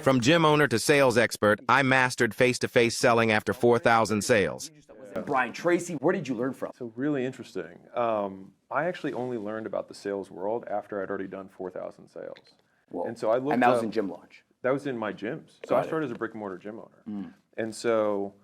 From gym owner to sales expert, I mastered face-to-face selling after 4,000 sales. Brian Tracy, where did you learn from? So really interesting. I actually only learned about the sales world after I'd already done 4,000 sales. Whoa. And so I looked And that was up- in Gym Launch. That was in my gyms. So Got I it. started as a brick and mortar gym owner. And so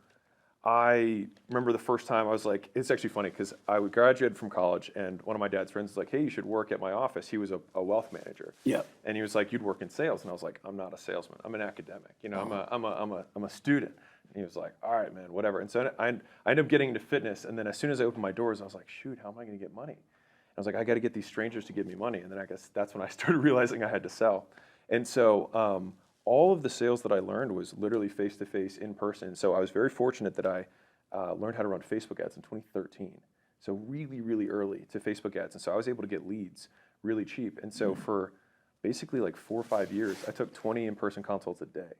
I remember the first time I was like, it's actually funny because I graduated from college and one of my dad's friends was like, hey, you should work at my office. He was a wealth manager. Yeah. And he was like, you'd work in sales. And I was like, I'm not a salesman. I'm an academic. You know, I'm a student. And he was like, all right, man, whatever. And so I ended up getting into fitness. And then as soon as I opened my doors, I was like, shoot, how am I going to get money? I was like, I got to get these strangers to give me money. And then I guess that's when I started realizing I had to sell. And so all of the sales that I learned was literally face-to-face, in person. So I was very fortunate that I learned how to run Facebook ads in 2013. So really, really early to Facebook ads. And so I was able to get leads really cheap. And so for basically like 4 or 5 years, I took 20 in-person consults a day.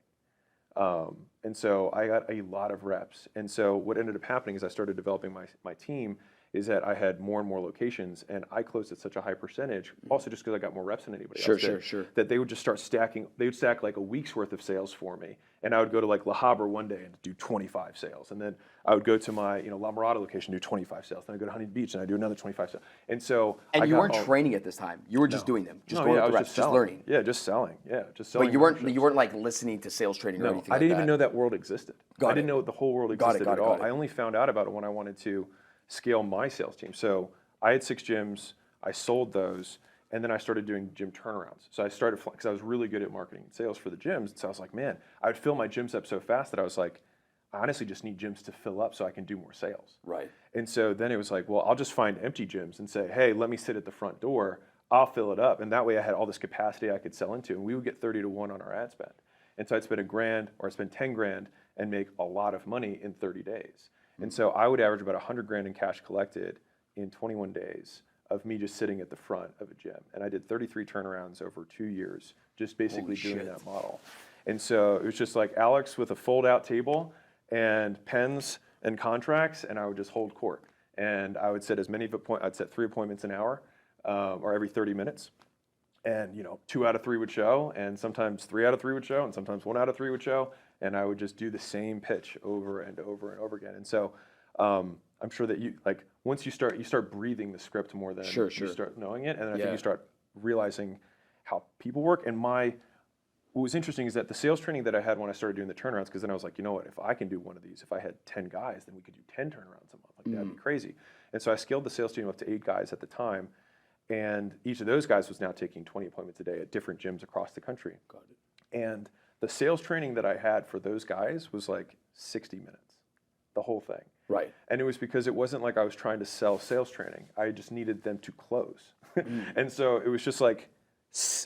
And so I got a lot of reps. And so what ended up happening is I started developing my team is that I had more and more locations, and I closed at such a high percentage, also just because I got more reps than anybody else did, Sure. that they would just start stacking. They would stack like a week's worth of sales for me, and I would go to like La Habra one day and do 25 sales, and then I would go to my La Mirada location, do 25 sales, then I go to Huntington Beach and I do another 25 sales, and so. And I you got weren't training at this time. You were just doing them, just going I through was reps, just learning. Yeah, just selling. Yeah, just selling. But you weren't like listening to sales training or No, anything I like didn't that. even know that world existed. I didn't know the whole world existed at all. Got it. I only found out about it when I wanted to scale my sales team. So I had 6 gyms, I sold those, and then I started doing gym turnarounds. So I started, because I was really good at marketing and sales for the gyms. So I was like, man, I would fill my gyms up so fast that I was like, I honestly just need gyms to fill up so I can do more sales. Right. And so then it was like, well, I'll just find empty gyms and say, hey, let me sit at the front door. I'll fill it up. And that way I had all this capacity I could sell into. And we would get 30 to 1 on our ad spend. And so I'd spend $1,000 or I'd spend 10 grand and make a lot of money in 30 days. And so I would average about 100 grand in cash collected in 21 days of me just sitting at the front of a gym. And I did 33 turnarounds over 2 years, just basically doing that model. And so it was just like Alex with a fold out table and pens and contracts, and I would just hold court. And I would set as many I'd set 3 appointments an hour or every 30 minutes. And 2 out of 3 would show, and sometimes 3 out of 3 would show, and sometimes 1 out of 3 would show. And I would just do the same pitch over and over and over again. And so I'm sure that once you start breathing the script more than you start knowing it, and then I think you start realizing how people work. And what was interesting is that the sales training that I had when I started doing the turnarounds, because then I was like, you know what, if I can do one of these, if I had 10 guys, then we could do 10 turnarounds a month. Like that'd be crazy. And so I scaled the sales team up to 8 guys at the time, and each of those guys was now taking 20 appointments a day at different gyms across the country. Got it. And the sales training that I had for those guys was like 60 minutes, the whole thing. Right. And it was because it wasn't like I was trying to sell sales training. I just needed them to close. And so it was just like,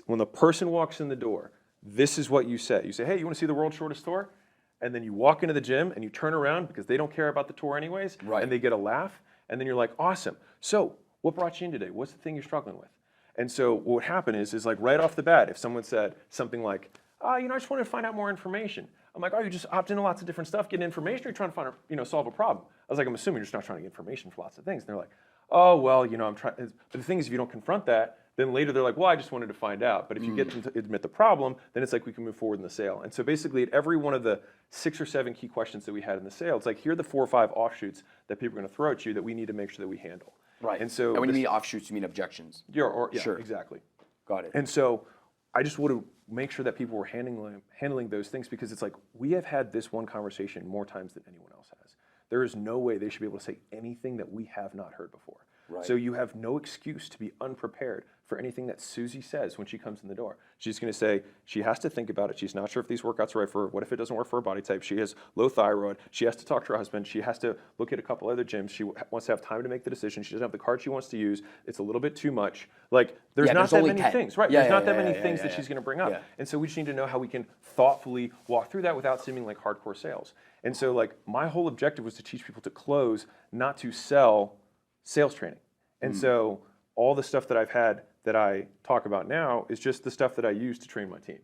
when the person walks in the door, this is what you say. You say, hey, you want to see the world's shortest tour? And then you walk into the gym and you turn around because they don't care about the tour anyways. Right. And they get a laugh. And then you're like, awesome. So what brought you in today? What's the thing you're struggling with? And so what would happen is like right off the bat, if someone said something like, I just wanted to find out more information. I'm like, you just opt into lots of different stuff, getting information, or you're trying to find solve a problem. I was like, I'm assuming you're just not trying to get information for lots of things. And they're like, oh, well, I'm trying. But the thing is, if you don't confront that, then later they're like, well, I just wanted to find out. But if you get them to admit the problem, then it's like we can move forward in the sale. And so basically at every one of the 6 or 7 key questions that we had in the sale, it's like, here are the 4 or 5 offshoots that people are going to throw at you that we need to make sure that we handle. Right. And so when you mean offshoots, you mean objections. Yeah, Sure. Exactly. Got it. And so I just want to make sure that people were handling those things, because it's like, we have had this one conversation more times than anyone else has. There is no way they should be able to say anything that we have not heard before. Right. So you have no excuse to be unprepared for anything that Susie says when she comes in the door. She's going to say she has to think about it. She's not sure if these workouts are right for her. What if it doesn't work for her body type? She has low thyroid. She has to talk to her husband. She has to look at a couple other gyms. She wants to have time to make the decision. She doesn't have the card she wants to use. It's a little bit too much. Like, there's not that many things. Right. There's not that many things that she's going to bring up. Yeah. And so we just need to know how we can thoughtfully walk through that without seeming like hardcore sales. And so like my whole objective was to teach people to close, not to sell sales training. And so all the stuff that I've had that I talk about now is just the stuff that I use to train my team.